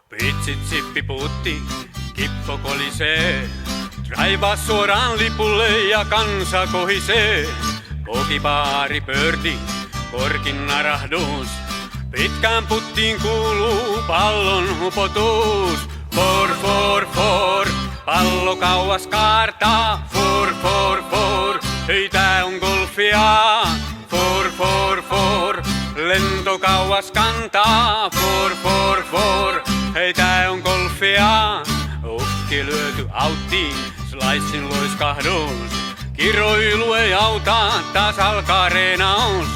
Pitsit sippi puutti, kippo kolisee. Raivaa suoraan lipulle ja kansa kohisee. Kokibaari pördi, korkin narahdus. Pitkään puttiin kuuluu pallon hupotus. For, pallo kauas kaartaa. For, hei tää on golfia. For, lento kauas kantaa. For, hei tää on golfia. Ukki lyöty auttiin, slicein loiskahdus. Kiroilu ei auta, taas alkaa reenaus.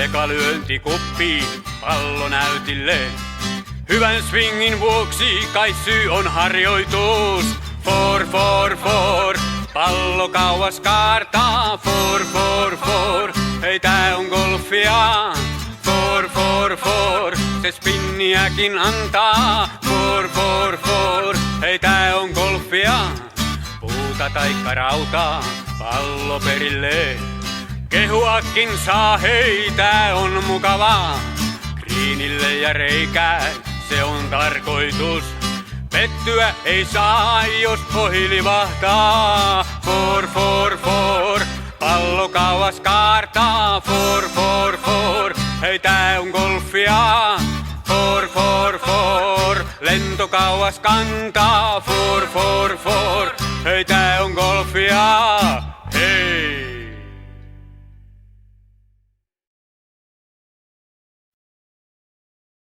Eka lyönti kuppiin, pallo näytille. Hyvän swingin vuoksi kai syy on harjoitus. For, pallo kauas kaartaa. For, hei tää on golfia. For, se spinniäkin antaa. For, hei tää on golfia. Puuta taikka rautaa, pallo perille. Kehuakin saa, hei tää on mukavaa. Greenille ja reikää, se on tarkoitus. Pettyä ei saa, jos ohi livahtaa. For, pallo kauas kaartaa. For, hei tää on golfia. For, lento kauas kantaa. For, hei tää on golfia. Hei!